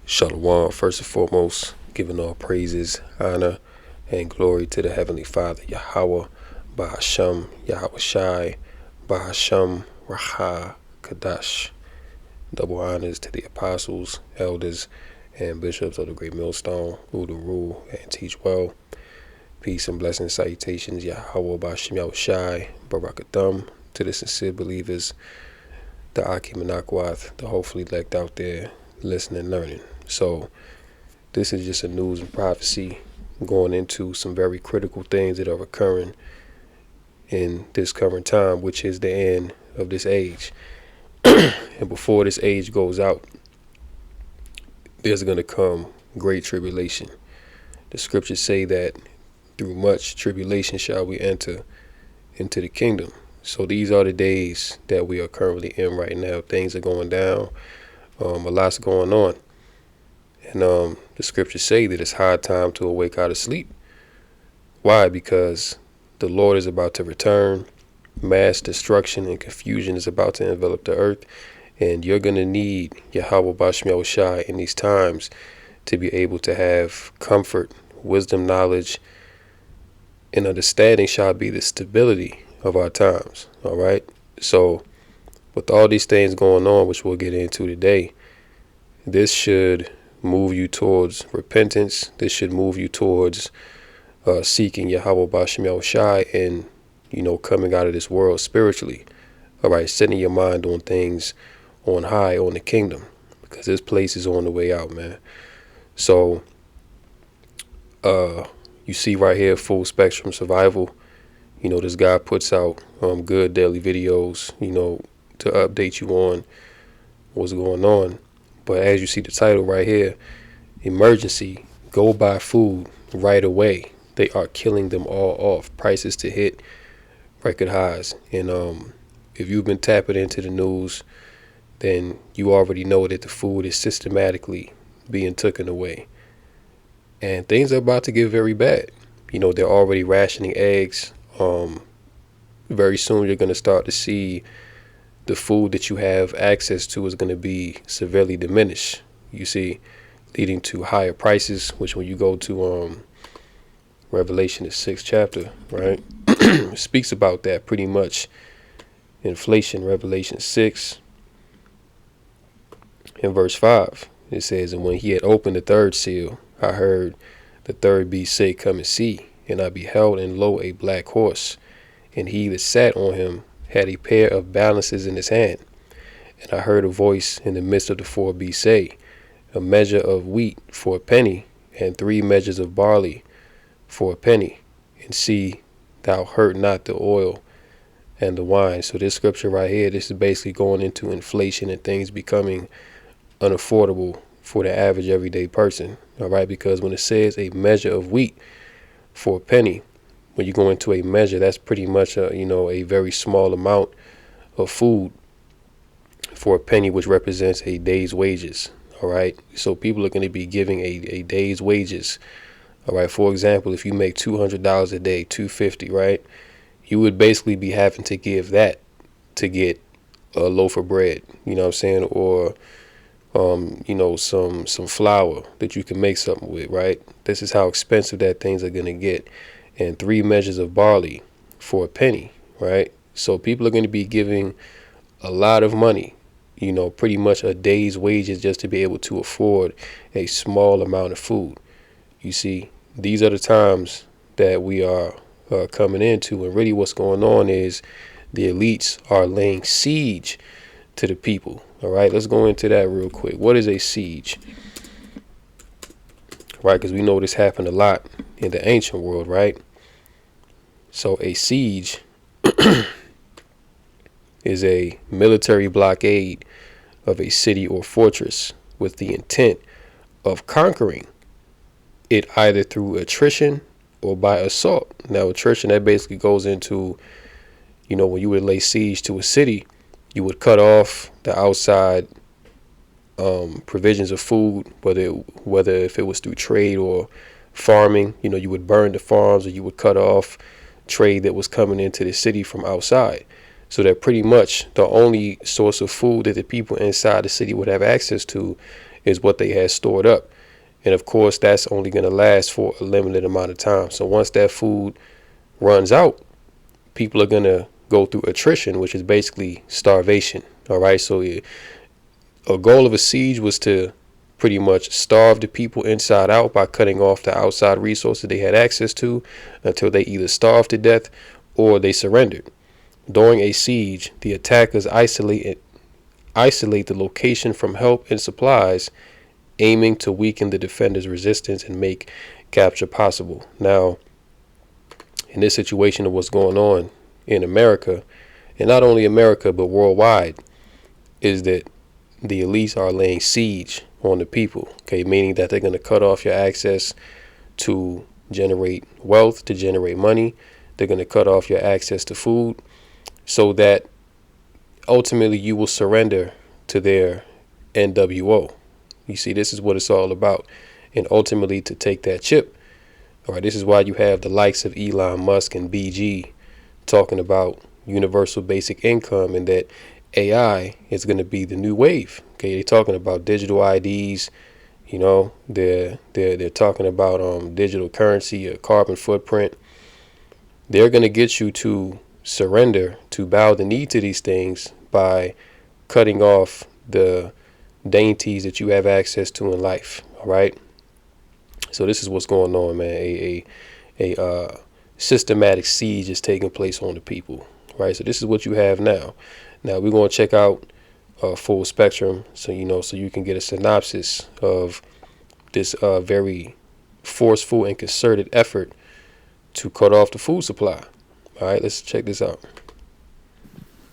Shalom, first and foremost, giving all praises, honor, and glory to the Heavenly Father, Yahweh, Bahasham, Yahweh Shai, Bahasham, Raha, Kadash. Double honors to the apostles, elders, and bishops of the Great Millstone, who to rule and teach well. Peace and blessings, salutations, Yahweh, Bahasham, Yahweh Shai, Barakathum, to the sincere believers, the Akim and Akwath, the hopefully elect out there listening and learning. So, this is just a news and prophecy going into some very critical things that are occurring in this current time, which is the end of this age. And before this age goes out, there's going to come great tribulation. The scriptures say that through much tribulation shall we enter into the kingdom. So these are the days that we are currently in right now. Things are going down. A lot's going on. And the scriptures say that it's high time to awake out of sleep. Why? Because the Lord is about to return. Mass destruction and confusion is about to envelop the earth. And you're going to need Yahweh Basham Yahweh Shai in these times to be able to have comfort, wisdom, knowledge, and understanding shall be the stability of our times. All right. So with all these things going on, which we'll get into today, this should move you towards repentance. This should move you towards seeking Yahweh Basham Yahweh Shai and, coming out of this world spiritually. All right, setting your mind on things on high, on the kingdom, because this place is on the way out, man. So, you see right here, Full Spectrum Survival. This guy puts out good daily videos, to update you on what's going on. But as you see the title right here, emergency, go buy food right away. They are killing them all off. Prices to hit record highs. And if you've been tapping into the news, then you already know that the food is systematically being taken away. And things are about to get very bad. They're already rationing eggs. Very soon you're going to start to see the food that you have access to is going to be severely diminished, you see, leading to higher prices, which when you go to Revelation, the 6th chapter, right, speaks about that pretty much. Inflation, Revelation 6 in verse 5, it says, and when he had opened the third seal, I heard the third beast say, come and see. And I beheld, and lo, a black horse, and he that sat on him had a pair of balances in his hand. And I heard a voice in the midst of the four beasts say, a measure of wheat for a penny, and 3 measures of barley for a penny. And see, thou hurt not the oil and the wine. So this scripture right here, this is basically going into inflation and things becoming unaffordable for the average everyday person. All right, because when it says a measure of wheat for a penny, when you go into a measure, that's pretty much a very small amount of food for a penny, which represents a day's wages. All right. So people are going to be giving a day's wages. All right. For example, if you make $200 a day, $250, right, you would basically be having to give that to get a loaf of bread, you know what I'm saying? Or, some flour that you can make something with. Right. This is how expensive that things are going to get. And 3 measures of barley for a penny, right? So people are going to be giving a lot of money, pretty much a day's wages just to be able to afford a small amount of food. You see, these are the times that we are coming into, and really what's going on is the elites are laying siege to the people. All right, let's go into that real quick. What is a siege? Right, because we know this happened a lot in the ancient world, right? So a siege is a military blockade of a city or fortress with the intent of conquering it either through attrition or by assault. Now, attrition, that basically goes into, when you would lay siege to a city, you would cut off the outside provisions of food, whether if it was through trade or farming. You would burn the farms, or you would cut off trade that was coming into the city from outside. So that pretty much the only source of food that the people inside the city would have access to is what they had stored up. And of course, that's only going to last for a limited amount of time. So once that food runs out, people are going to go through attrition, which is basically starvation. All right. So a goal of a siege was to pretty much starve the people inside out by cutting off the outside resources they had access to until they either starved to death or they surrendered. During a siege, the attackers isolate the location from help and supplies, aiming to weaken the defenders' resistance and make capture possible. Now, in this situation of what's going on in America, and not only America but worldwide, is that the elites are laying siege on the people, okay, meaning that they're going to cut off your access to generate wealth, to generate money. They're going to cut off your access to food so that ultimately you will surrender to their NWO. You see, this is what it's all about. And ultimately to take that chip. All right, this is why you have the likes of Elon Musk and BG talking about universal basic income and that AI is going to be the new wave. Okay, they're talking about digital IDs. You know, they're talking about digital currency, a carbon footprint. They're going to get you to surrender, to bow the knee to these things by cutting off the dainties that you have access to in life. All right. So this is what's going on, man. A systematic siege is taking place on the people. Right. So this is what you have now. Now we're going to check out Full Spectrum, so you can get a synopsis of this very forceful and concerted effort to cut off the food supply. All right, let's check this out.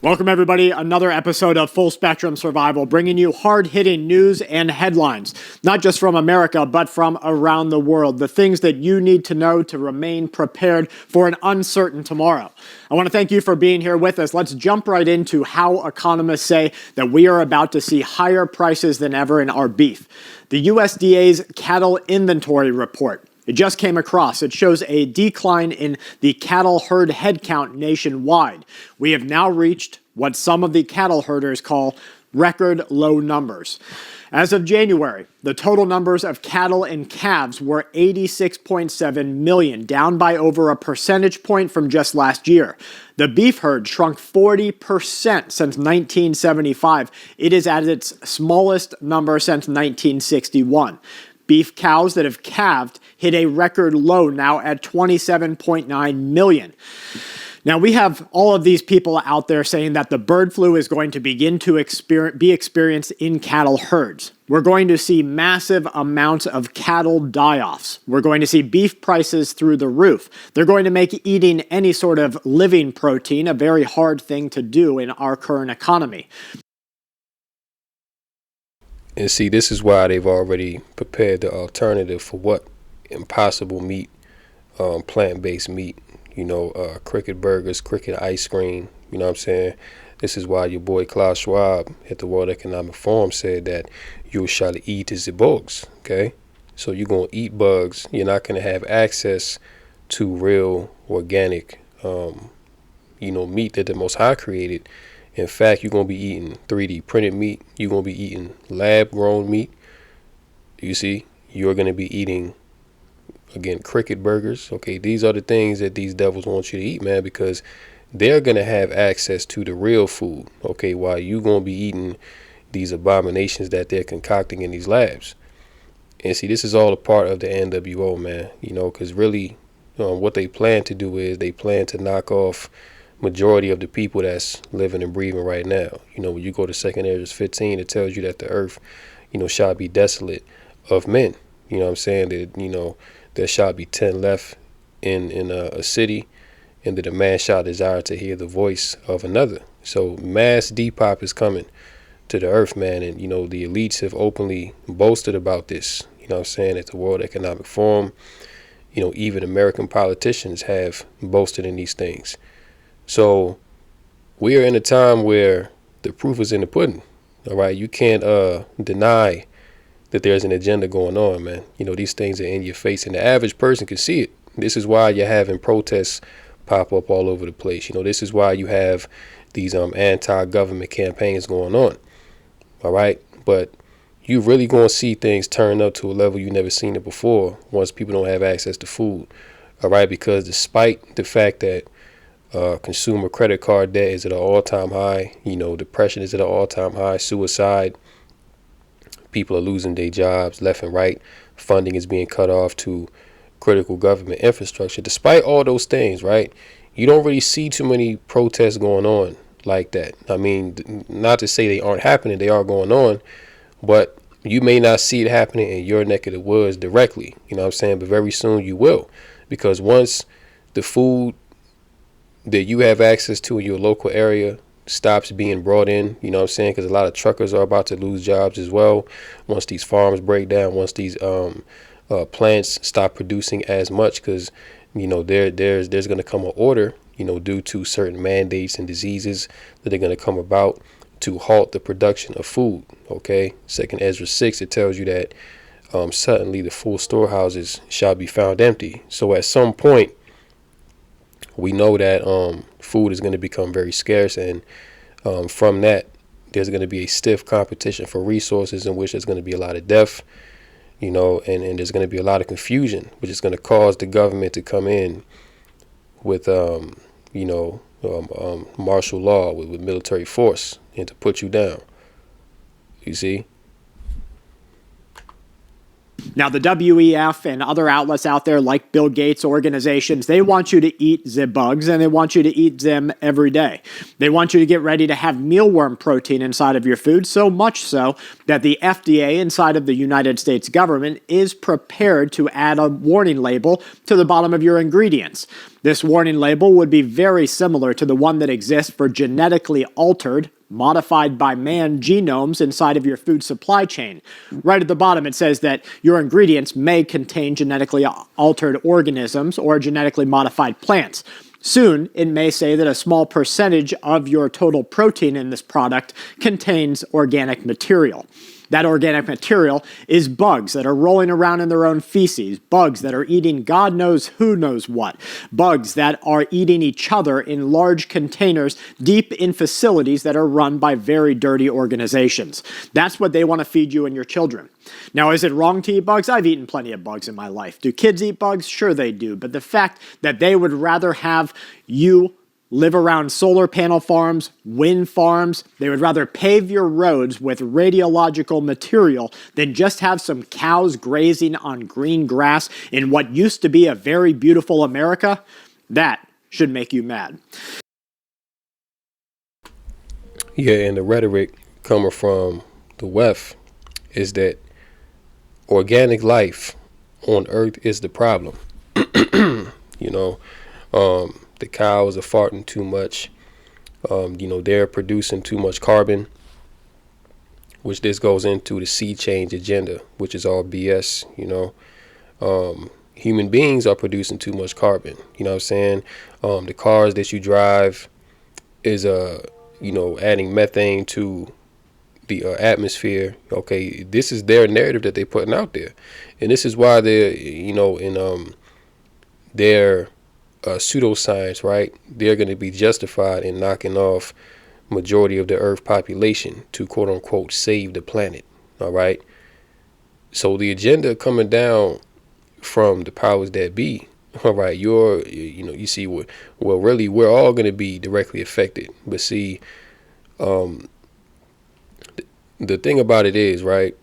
Welcome, everybody. Another episode of Full Spectrum Survival, bringing you hard-hitting news and headlines, not just from America, but from around the world. The things that you need to know to remain prepared for an uncertain tomorrow. I want to thank you for being here with us. Let's jump right into how economists say that we are about to see higher prices than ever in our beef. The USDA's cattle inventory report. It just came across. It shows a decline in the cattle herd headcount nationwide. We have now reached what some of the cattle herders call record low numbers. As of January, the total numbers of cattle and calves were 86.7 million, down by over a percentage point from just last year. The beef herd shrunk 40% since 1975. It is at its smallest number since 1961. Beef cows that have calved hit a record low now at 27.9 million. Now, we have all of these people out there saying that the bird flu is going to begin to be experienced in cattle herds. We're going to see massive amounts of cattle die-offs. We're going to see beef prices through the roof. They're going to make eating any sort of living protein a very hard thing to do in our current economy. And see, this is why they've already prepared the alternative for what? Impossible meat, plant-based meat, cricket burgers, cricket ice cream, you know what I'm saying? This is why your boy Klaus Schwab at the World Economic Forum said that you shall eat the bugs, okay? So you're going to eat bugs. You're not going to have access to real organic, meat that the Most High created. In fact, you're going to be eating 3D printed meat. You're going to be eating lab grown meat. You see, you're going to be eating, again, cricket burgers. Okay, these are the things that these devils want you to eat, man, because they're going to have access to the real food. Okay, while you're going to be eating these abominations that they're concocting in these labs. And see, this is all a part of the NWO, man, because really what they plan to do is they plan to knock off majority of the people that's living and breathing right now. When you go to 2 Ezra 15, it tells you that the earth, shall be desolate of men. You know what I'm saying? That, there shall be 10 left in a city, and that a man shall desire to hear the voice of another. So mass depop is coming to the earth, man. And, the elites have openly boasted about this, what I'm saying, at the World Economic Forum. Even American politicians have boasted in these things. So we are in a time where the proof is in the pudding. All right. You can't deny that there's an agenda going on, man. These things are in your face and the average person can see it. This is why you're having protests pop up all over the place. This is why you have these anti-government campaigns going on. All right. But you really going to see things turn up to a level you never seen it before once people don't have access to food. All right, because despite the fact that consumer credit card debt is at an all-time high, depression is at an all-time high, suicide, people are losing their jobs left and right, funding is being cut off to critical government infrastructure. Despite all those things, right, you don't really see too many protests going on like that. I mean, not to say they aren't happening, they are going on, but you may not see it happening in your neck of the woods directly, you know what I'm saying? But very soon you will, because once the food that you have access to in your local area stops being brought in, you know what I'm saying? Because a lot of truckers are about to lose jobs as well. Once these farms break down, once these plants stop producing as much, because, there's going to come an order, due to certain mandates and diseases that are going to come about to halt the production of food. Okay. 2nd Ezra 6, it tells you that suddenly the full storehouses shall be found empty. So at some point, we know that food is going to become very scarce, and from that, there's going to be a stiff competition for resources in which there's going to be a lot of death, and there's going to be a lot of confusion, which is going to cause the government to come in with, martial law, with military force, and to put you down. You see? Now, the WEF and other outlets out there like Bill Gates organizations, they want you to eat the bugs, and they want you to eat them every day. They want you to get ready to have mealworm protein inside of your food, so much so that the FDA inside of the United States government is prepared to add a warning label to the bottom of your ingredients. This warning label would be very similar to the one that exists for genetically altered, modified by man genomes inside of your food supply chain. Right at the bottom, it says that your ingredients may contain genetically altered organisms or genetically modified plants. Soon, it may say that a small percentage of your total protein in this product contains organic material. That organic material is bugs that are rolling around in their own feces, bugs that are eating God knows who knows what, bugs that are eating each other in large containers deep in facilities that are run by very dirty organizations. That's what they want to feed you and your children. Now, is it wrong to eat bugs? I've eaten plenty of bugs in my life. Do kids eat bugs? Sure they do. But the fact that they would rather have you live around solar panel farms, wind farms, they would rather pave your roads with radiological material than just have some cows grazing on green grass in what used to be a very beautiful America, that should make you mad. Yeah, and the rhetoric coming from the WEF is that organic life on Earth is the problem. The cows are farting too much. They're producing too much carbon, which this goes into the sea change agenda, which is all BS. Human beings are producing too much carbon. You know what I'm saying? The cars that you drive is, adding methane to the atmosphere. Okay, this is their narrative that they're putting out there. And this is why they're, in their pseudoscience, right? They're going to be justified in knocking off majority of the Earth population to quote unquote save the planet. All right. So the agenda coming down from the powers that be. All right. You see, really, we're all going to be directly affected. But see, the thing about it is, right,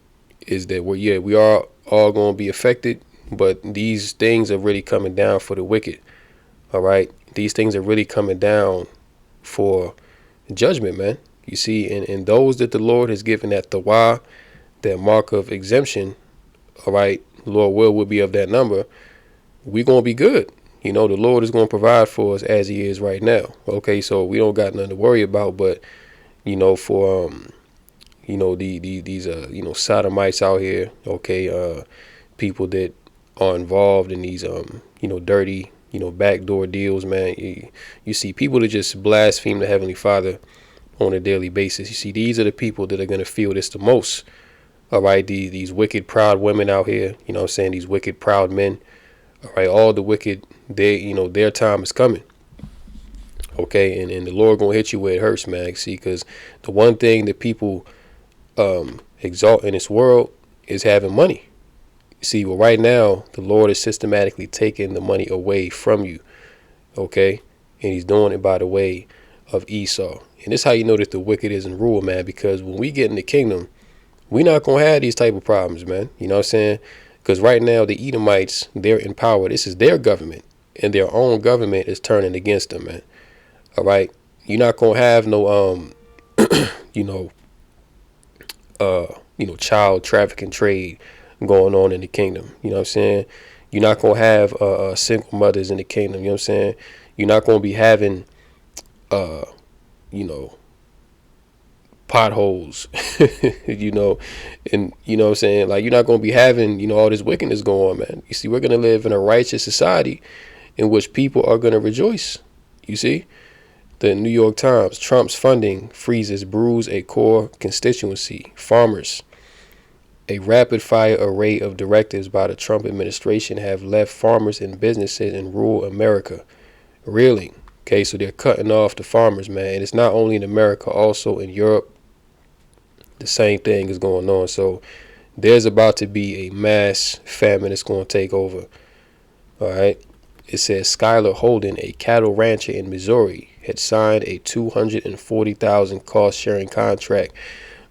is that we are all going to be affected. But these things are really coming down for the wicked. All right. These things are really coming down for judgment, man. You see, and those that the Lord has given that tawah, that mark of exemption, all right, Lord will be of that number. We're going to be good. The Lord is going to provide for us as he is right now. Okay, so we don't got nothing to worry about. But, for, these sodomites out here, okay, people that are involved in these, dirty, backdoor deals, man. You see people that just blaspheme the Heavenly Father on a daily basis. You see, these are the people that are going to feel this the most. All right, these wicked, proud women out here, these wicked, proud men. All right, all the wicked, their time is coming. Okay, and the Lord going to hit you where it hurts, man. See, because the one thing that people exalt in this world is having money. See, well, right now, the Lord is systematically taking the money away from you, okay? And he's doing it by the way of Esau. And this is how you know that the wicked is in rule, man, because when we get in the kingdom, we're not going to have these type of problems, man. You know what I'm saying? Because right now, the Edomites, they're in power. This is their government, and their own government is turning against them, man. All right? You're not going to have no, you know, child trafficking trade going on in the kingdom. You know what I'm saying? You're not going to have single mothers in the kingdom. You know what I'm saying? You're not going to be having, you know, potholes, you know, and you know what I'm saying? Like, you're not going to be having, you know, all this wickedness going on, man. You see, we're going to live in a righteous society in which people are going to rejoice. You see? The New York Times, Trump's funding freezes bruise a core constituency, farmers. A rapid-fire array of directives by the Trump administration have left farmers and businesses in rural America reeling. Okay, so they're cutting off the farmers, man. And it's not only in America, also in Europe. The same thing is going on. So there's about to be a mass famine that's going to take over. All right. It says Skylar Holden, a cattle rancher in Missouri, had signed a $240,000 cost-sharing contract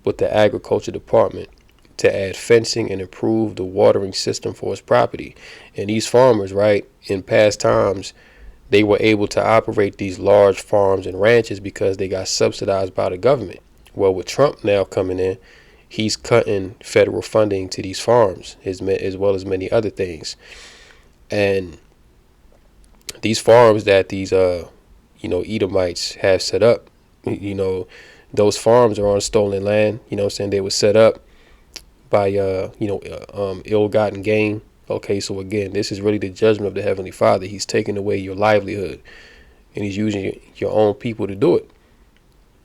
with the Agriculture Department to add fencing and improve the watering system for his property. And these farmers, right, in past times, they were able to operate these large farms and ranches because they got subsidized by the government. Well, with Trump now coming in, he's cutting federal funding to these farms as well as many other things. And these farms that these, Edomites have set up, those farms are on stolen land. You know what I'm saying? They were set up by, ill-gotten gain. Okay, so again, this is really the judgment of the Heavenly Father. He's taking away your livelihood, and he's using your own people to do it.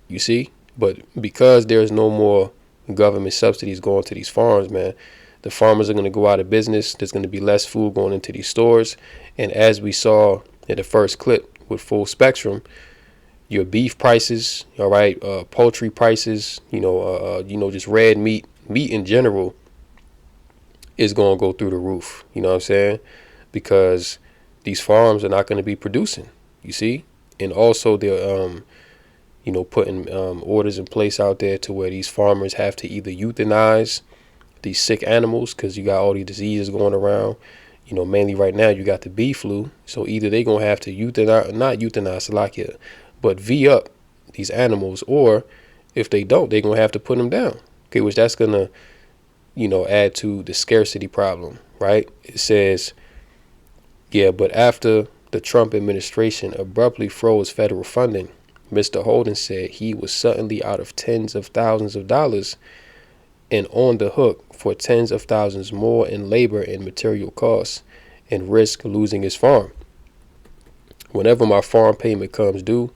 You see? But because there's no more government subsidies going to these farms, man, the farmers are going to go out of business. There's going to be less food going into these stores. And as we saw in the first clip with Full Spectrum, your beef prices, all right, poultry prices, just red meat in general is going to go through the roof. You know what I'm saying? Because these farms are not going to be producing, you see? And also they're, putting orders in place out there to where these farmers have to either euthanize these sick animals because you got all these diseases going around. Mainly right now you got the bee flu. So either they're going to have to euthanize, but V up these animals, or if they don't, they're going to have to put them down. Okay, which that's going to, add to the scarcity problem, right? It says, but after the Trump administration abruptly froze federal funding, Mr. Holden said he was suddenly out of tens of thousands of dollars and on the hook for tens of thousands more in labor and material costs and risk losing his farm. Whenever my farm payment comes due,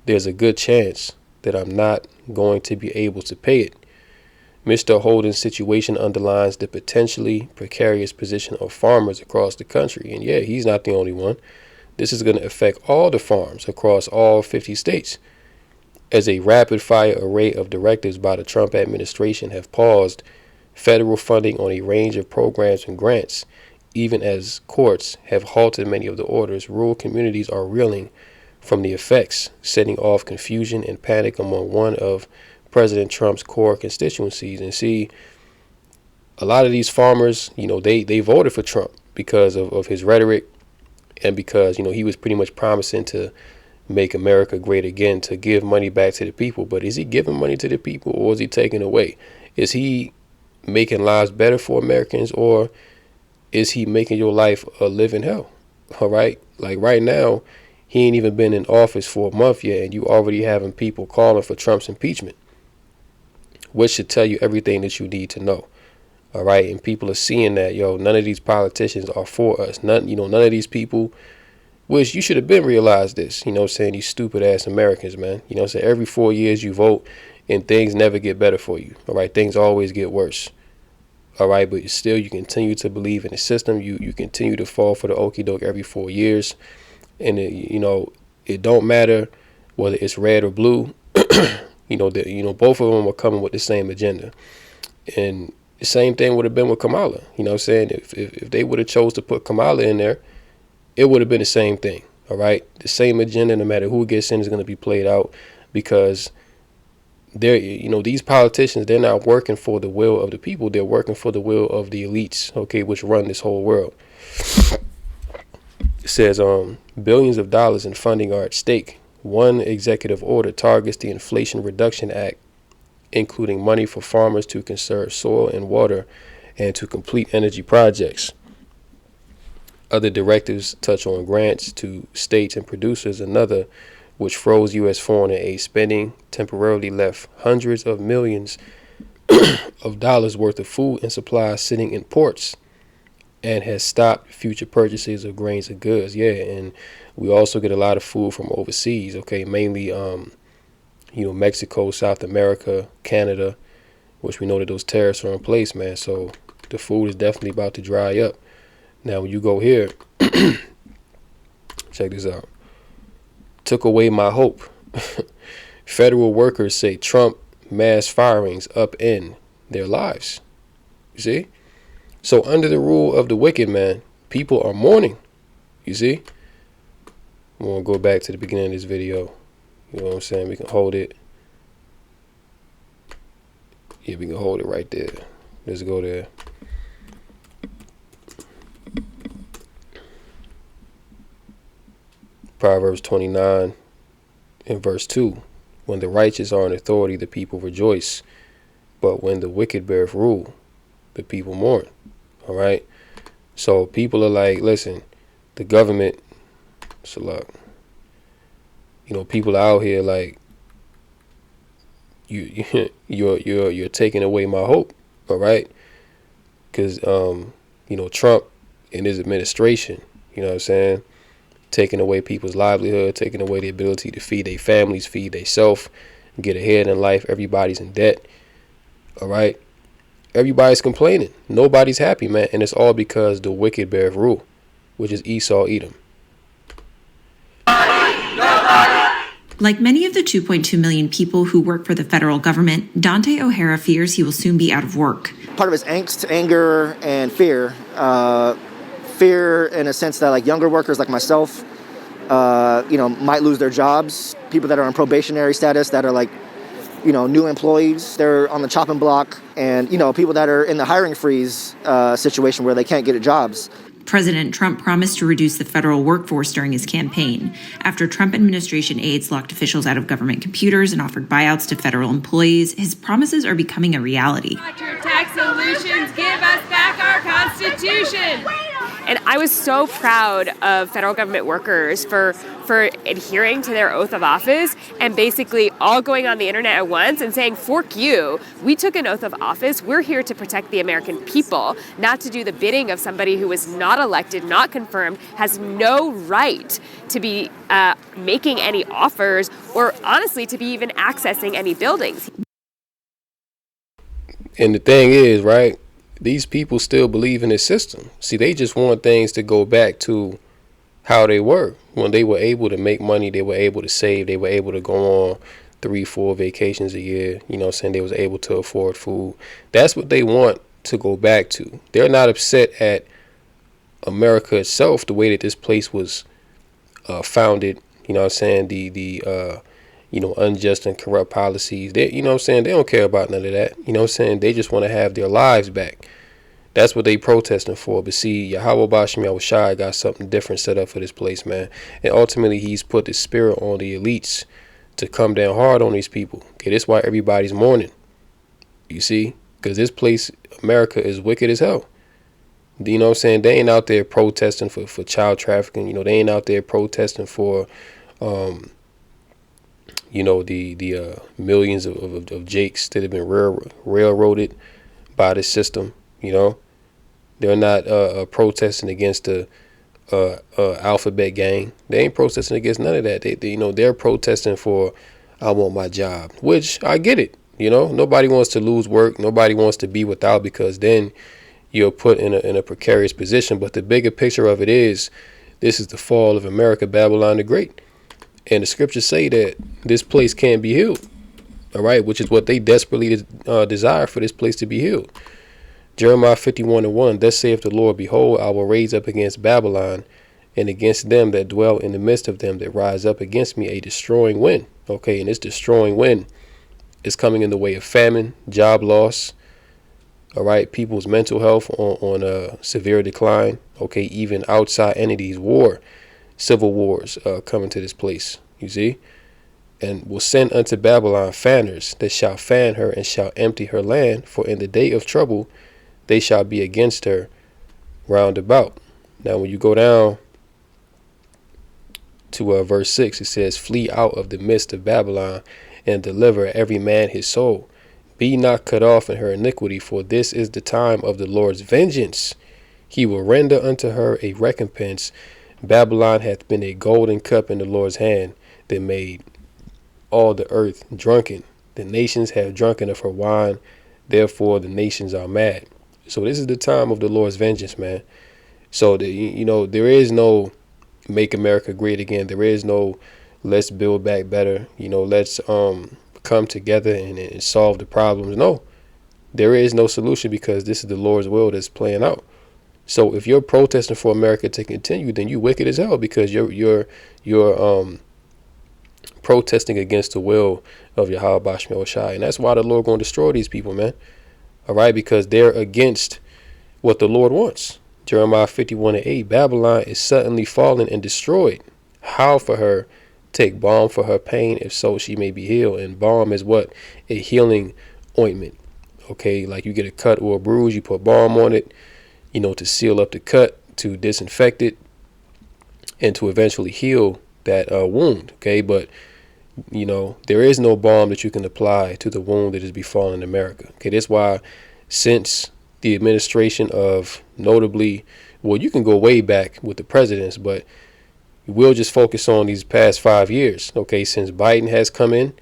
there's a good chance that I'm not going to be able to pay it. Mr. Holden's situation underlines the potentially precarious position of farmers across the country. And yeah, he's not the only one. This is going to affect all the farms across all 50 states. As a rapid-fire array of directives by the Trump administration have paused federal funding on a range of programs and grants, even as courts have halted many of the orders, rural communities are reeling from the effects, setting off confusion and panic among one of President Trump's core constituencies. And see, a lot of these farmers, they voted for Trump because of his rhetoric and because, he was pretty much promising to make America great again, to give money back to the people. But is he giving money to the people, or is he taking away? Is he making lives better for Americans, or is he making your life a living hell? All right. Like right now, he ain't even been in office for a month yet, and you already having people calling for Trump's impeachment, which should tell you everything that you need to know. All right. And people are seeing that, none of these politicians are for us. None of these people, which you should have been realized this, these stupid ass Americans, man. So every 4 years you vote and things never get better for you. All right. Things always get worse. All right. But still, you continue to believe in the system. You continue to fall for the okie doke every 4 years. And, it don't matter whether it's red or blue. Both of them are coming with the same agenda. And the same thing would have been with Kamala. You know what I'm saying? If they would have chose to put Kamala in there, it would have been the same thing. All right. The same agenda, no matter who gets in, is going to be played out, because they're, these politicians, they're not working for the will of the people. They're working for the will of the elites, okay, which run this whole world. It says billions of dollars in funding are at stake. One executive order targets the Inflation Reduction Act, including money for farmers to conserve soil and water and to complete energy projects. Other directives touch on grants to states and producers. Another, which froze U.S. foreign aid spending, temporarily left hundreds of millions of dollars worth of food and supplies sitting in ports, and has stopped future purchases of grains and goods. Yeah, and we also get a lot of food from overseas, okay, mainly, Mexico, South America, Canada, which we know that those tariffs are in place, man. So the food is definitely about to dry up. Now, when you go here, check this out. Took away my hope. Federal workers say Trump mass firings upend their lives. You see? So under the rule of the wicked, man, people are mourning. You see? I'm going to go back to the beginning of this video. You know what I'm saying? We can hold it. Yeah, we can hold it right there. Let's go there. Proverbs 29 and verse 2. When the righteous are in authority, the people rejoice. But when the wicked beareth rule, the people mourn. All right? So people are like, listen, the government, so look, people out here like, you're taking away my hope. All right? Because, Trump and his administration, you know what I'm saying, taking away people's livelihood, taking away the ability to feed their families, feed themselves, get ahead in life. Everybody's in debt. All right. Everybody's complaining. Nobody's happy, man. And it's all because the wicked beareth rule, which is Esau, Edom. Like many of the 2.2 million people who work for the federal government, Dante O'Hara fears he will soon be out of work. Part of his angst, anger, and fear. Fear in a sense that like younger workers like myself, might lose their jobs. People that are on probationary status that are like, new employees, they're on the chopping block. And, people that are in the hiring freeze situation where they can't get jobs. President Trump promised to reduce the federal workforce during his campaign. After Trump administration aides locked officials out of government computers and offered buyouts to federal employees, his promises are becoming a reality. Your tax solutions give us back our Constitution. And I was so proud of federal government workers for adhering to their oath of office and basically all going on the internet at once and saying, fork you. We took an oath of office. We're here to protect the American people, not to do the bidding of somebody who was not elected, not confirmed, has no right to be making any offers or honestly to be even accessing any buildings. And the thing is, right, these people still believe in this system. See, they just want things to go back to how they were. When they were able to make money, they were able to save, they were able to go on 3-4 vacations a year, they was able to afford food. That's what they want to go back to. They're not upset at America itself, the way that this place was founded, the unjust and corrupt policies. They, they don't care about none of that. They just want to have their lives back. That's what they protesting for. But see, Yahweh Bashem Yahushai got something different set up for this place, man. And ultimately, he's put the spirit on the elites to come down hard on these people. Okay, that's why everybody's mourning. You see? Because this place, America, is wicked as hell. You know what I'm saying? They ain't out there protesting for child trafficking. They ain't out there protesting for, the millions of Jakes that have been railroaded by this system. They're not protesting against the alphabet gang. They ain't protesting against none of that. They're protesting for, I want my job, which I get it. Nobody wants to lose work. Nobody wants to be without, because then you're put in a precarious position. But the bigger picture of it is, this is the fall of America, Babylon the Great. And the scriptures say that this place can't be healed. All right, which is what they desperately desire, for this place to be healed. Jeremiah 51:1, thus saith the Lord, behold, I will raise up against Babylon and against them that dwell in the midst of them that rise up against me a destroying wind. Okay, and this destroying wind is coming in the way of famine, job loss, all right, people's mental health on a severe decline. Okay, even outside entities, war, civil wars coming to this place, you see. And will send unto Babylon fanners that shall fan her and shall empty her land, for in the day of trouble they shall be against her round about. Now, when you go down to verse 6, it says, flee out of the midst of Babylon and deliver every man his soul. Be not cut off in her iniquity, for this is the time of the Lord's vengeance. He will render unto her a recompense. Babylon hath been a golden cup in the Lord's hand, that made all the earth drunken. The nations have drunken of her wine, therefore the nations are mad. So this is the time of the Lord's vengeance, man. So there is no make America great again. There is no let's build back better. Let's come together and solve the problems. No, there is no solution, because this is the Lord's will that's playing out. So if you're protesting for America to continue, then you wicked as hell, because you're protesting against the will of Yahweh Bashmel Shai. And that's why the Lord going to destroy these people, man. All right, because they're against what the Lord wants. Jeremiah 51:8, Babylon is suddenly fallen and destroyed. How for her? Take balm for her pain, if so she may be healed. And balm is what? A healing ointment. Okay, like you get a cut or a bruise, you put balm on it, to seal up the cut, to disinfect it, and to eventually heal that wound. Okay, but there is no balm that you can apply to the wound that is befallen America. Okay, that's why since the administration of, notably, well, you can go way back with the presidents, but we'll just focus on these past 5 years. Okay, since Biden has come in,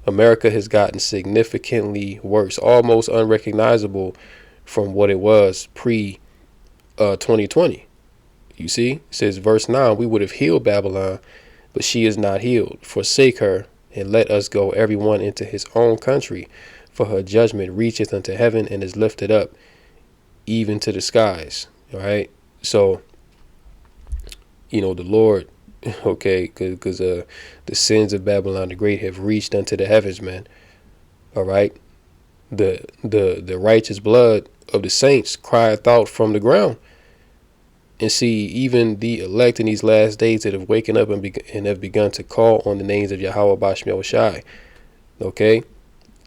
America has gotten significantly worse, almost unrecognizable from what it was pre 2020. You see, it says verse 9, we would have healed Babylon, but she is not healed. Forsake her and let us go every one into his own country, for her judgment reacheth unto heaven and is lifted up even to the skies. All right. So, the Lord, okay, because the sins of Babylon the Great have reached unto the heavens, man. All right. The righteous blood of the saints crieth out from the ground. And see, even the elect in these last days that have waken up and have begun to call on the names of Yahweh Bashmel Shai, okay,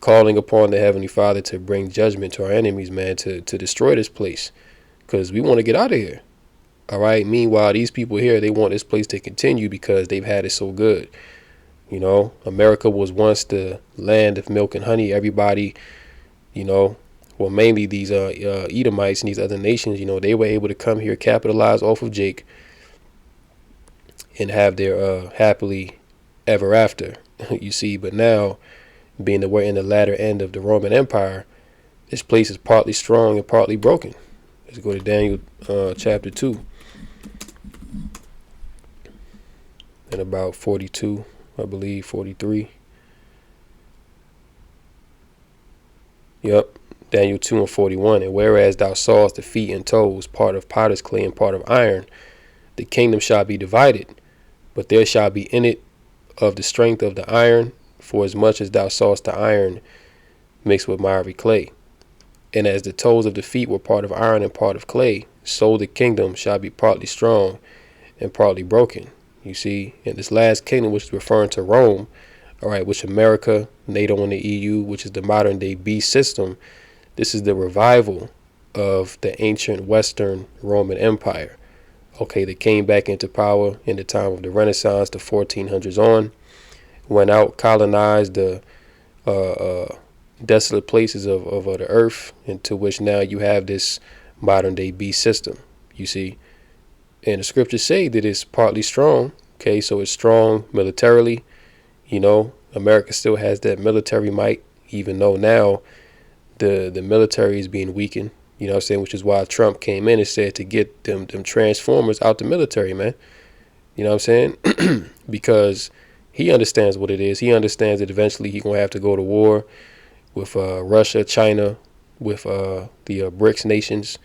calling upon the Heavenly Father to bring judgment to our enemies, man, to destroy this place, because we want to get out of here. All right. Meanwhile, these people here, they want this place to continue because they've had it so good. America was once the land of milk and honey. Everybody, well, mainly these Edomites and these other nations, they were able to come here, capitalize off of Jake, and have their happily ever after. You see, but now, being that we're in the latter end of the Roman Empire, this place is partly strong and partly broken. Let's go to Daniel chapter 2 and about 42, I believe, 43. Yep. Daniel 2:41, and whereas thou sawest the feet and toes, part of potter's clay and part of iron, the kingdom shall be divided, but there shall be in it of the strength of the iron, for as much as thou sawest the iron mixed with miry clay. And as the toes of the feet were part of iron and part of clay, so the kingdom shall be partly strong and partly broken. You see, in this last kingdom, which is referring to Rome, all right, which America, NATO and the EU, which is the modern day beast system, this is the revival of the ancient Western Roman Empire. Okay, they came back into power in the time of the Renaissance, the 1400s on, went out, colonized the desolate places of the earth, into which now you have this modern day beast system, you see. And the scriptures say that it's partly strong. Okay, so it's strong militarily. America still has that military might, even though now the military is being weakened, which is why Trump came in and said to get them transformers out the military, man. Because he understands what it is. He understands that eventually he's going to have to go to war with Russia, China, with the BRICS nations.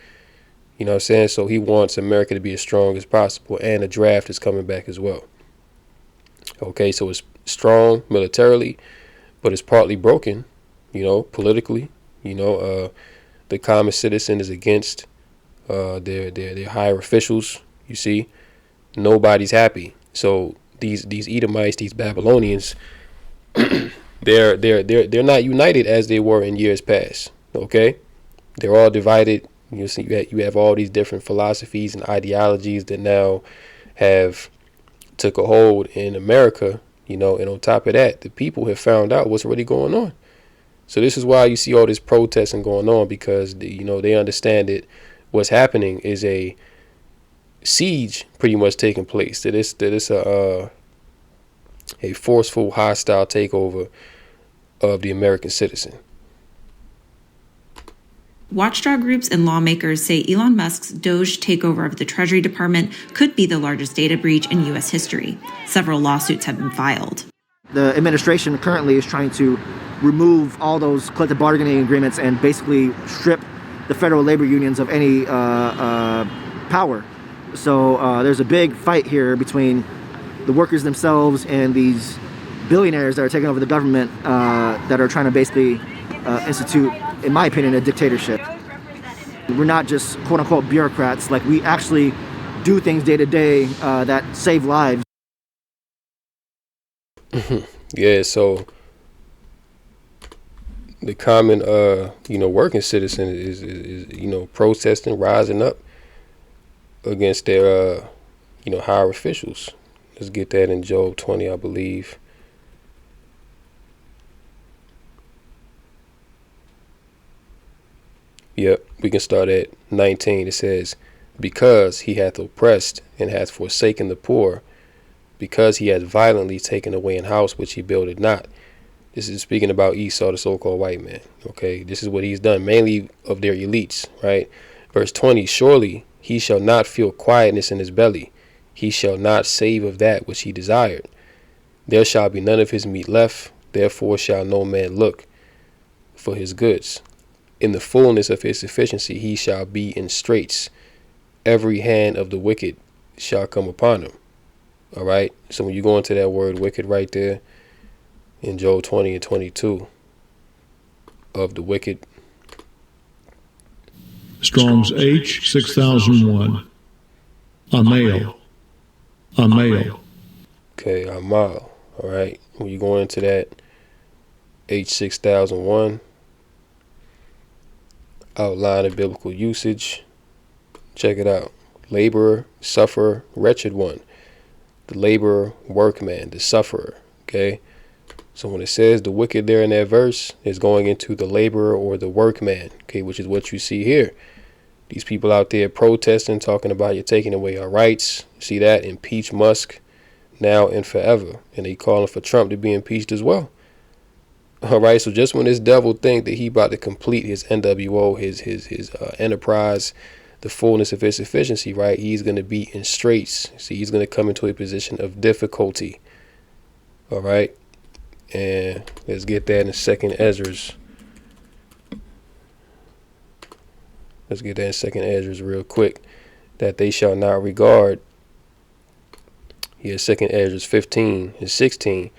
You know what I'm saying? So he wants America to be as strong as possible, and the draft is coming back as well. Okay, so it's strong militarily, but it's partly broken, politically. The common citizen is against their higher officials. You see, nobody's happy. So these Edomites, these Babylonians, they're not united as they were in years past. Okay, they're all divided. You see, you have all these different philosophies and ideologies that now have took a hold in America. And on top of that, the people have found out what's really going on. So this is why you see all this protesting going on, because they understand that what's happening is a siege pretty much taking place. That it's a forceful, hostile takeover of the American citizen. Watchdog groups and lawmakers say Elon Musk's Doge takeover of the Treasury Department could be the largest data breach in U.S. history. Several lawsuits have been filed. The administration currently is trying to remove all those collective bargaining agreements and basically strip the federal labor unions of any power. So there's a big fight here between the workers themselves and these billionaires that are taking over the government that are trying to basically institute, in my opinion, a dictatorship. We're not just quote-unquote bureaucrats. Like, we actually do things day to day that save lives. Yeah, so the common working citizen is protesting, rising up against their higher officials. Let's get that in Job 20, I believe. Yep, we can start at 19. It says, because he hath oppressed and hath forsaken the poor, because he hath violently taken away an house which he builded not. This is speaking about Esau, the so-called white man. Okay, this is what he's done, mainly of their elites, right? Verse 20, surely he shall not feel quietness in his belly. He shall not save of that which he desired. There shall be none of his meat left. Therefore shall no man look for his goods. In the fullness of his sufficiency he shall be in straits. Every hand of the wicked shall come upon him. All right. So when you go into that word wicked right there in Job 20 and 22, of the wicked. Strong's H 6001. A male. Okay, Amal. All right. When you go into that H 6001, outline of biblical usage. Check it out. Laborer, sufferer, wretched one. The laborer, workman, the sufferer. Okay. So when it says the wicked there in that verse, is going into the laborer or the workman. Okay, which is what you see here. These people out there protesting, talking about you're taking away our rights. See that? Impeach Musk now and forever. And they calling for Trump to be impeached as well. All right, so just when this devil think that he about to complete his NWO, his enterprise, the fullness of his sufficiency, right, he's going to be in straits. See, he's going to come into a position of difficulty. All right, and let's get that in 2nd Esdras. Let's get that in 2nd Esdras real quick. That they shall not regard. Here, 2nd Esdras 15 and 16.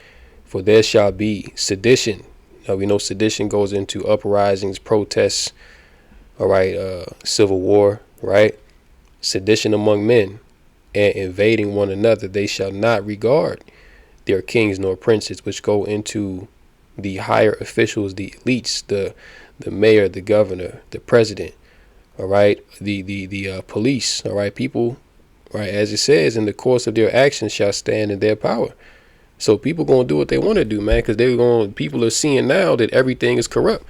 For there shall be sedition. Now we know sedition goes into uprisings, protests, all right, civil war, right? Sedition among men and invading one another. They shall not regard their kings nor princes, which go into the higher officials, the elites, the mayor, the governor, the president, all right, the police, all right, people, right, as it says, in the course of their actions shall stand in their power. So people gonna do what they want to do, man, because people are seeing now that everything is corrupt.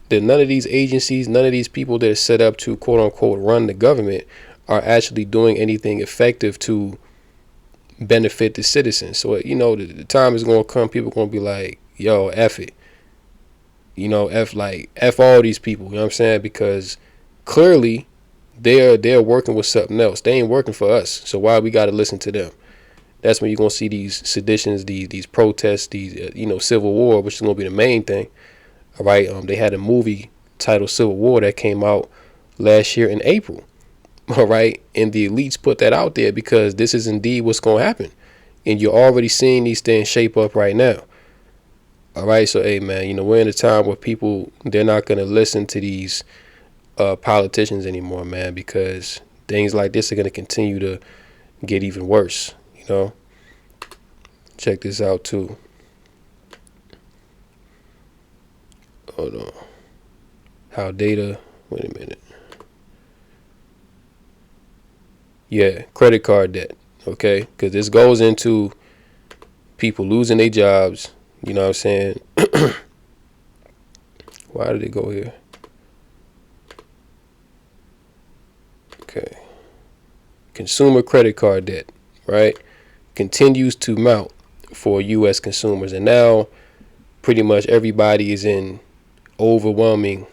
That none of these agencies, none of these people that are set up to quote unquote run the government are actually doing anything effective to benefit the citizens. So the time is gonna come, people gonna be like, yo, F it. F all these people, you know what I'm saying? Because clearly they're working with something else. They ain't working for us. So why we gotta listen to them? That's when you're going to see these seditions, these protests, these, civil war, which is going to be the main thing. All right. They had a movie titled Civil War that came out last year in April. All right. And the elites put that out there because this is indeed what's going to happen. And you're already seeing these things shape up right now. All right. So, hey, man, we're in a time where people, they're not going to listen to these politicians anymore, man, because things like this are going to continue to get even worse. Check this out, too. Hold on. How data. Wait a minute. Yeah, credit card debt. Okay, because this goes into people losing their jobs. You know what I'm saying? Why did it go here? Okay. Consumer credit card debt, right, continues to mount for U.S. consumers. And now pretty much everybody is in overwhelming,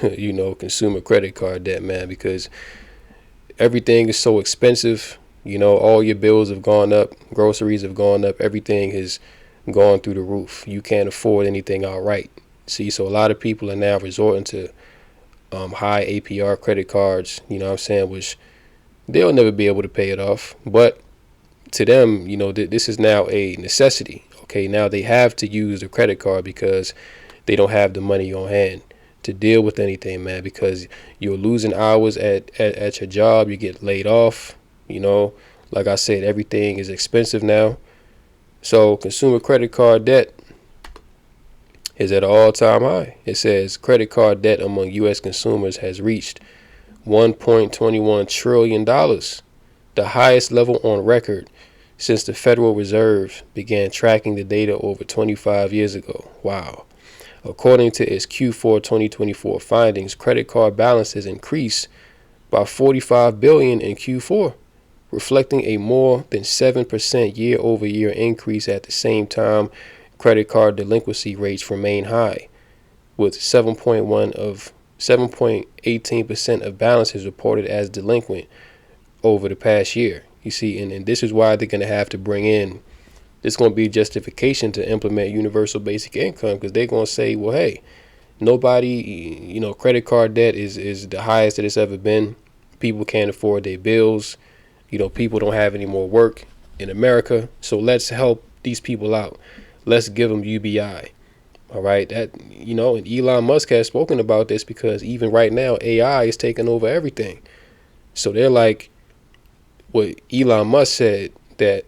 consumer credit card debt, man, because everything is so expensive. All your bills have gone up. Groceries have gone up. Everything has gone through the roof. You can't afford anything outright. See, so a lot of people are now resorting to high APR credit cards, which they'll never be able to pay it off. But to them, this is now a necessity. Okay, now they have to use the credit card because they don't have the money on hand to deal with anything, man, because you're losing hours at your job. You get laid off. Like I said, everything is expensive now. So consumer credit card debt is at an all-time high. It says credit card debt among U.S. consumers has reached $1.21 trillion, the highest level on record since the Federal Reserve began tracking the data over 25 years ago. Wow. According to its Q4 2024 findings, credit card balances increased by $45 billion in Q4, reflecting a more than 7% year-over-year increase. At the same time, credit card delinquency rates remain high, with 7.18% of balances reported as delinquent over the past year. You see, and this is why they're going to have to bring in, there's going to be justification to implement universal basic income, because they're going to say, well, hey, nobody, credit card debt is the highest that it's ever been. People can't afford their bills. People don't have any more work in America. So let's help these people out. Let's give them UBI. All right. That, and Elon Musk has spoken about this because even right now, AI is taking over everything. So they're like, what Elon Musk said, that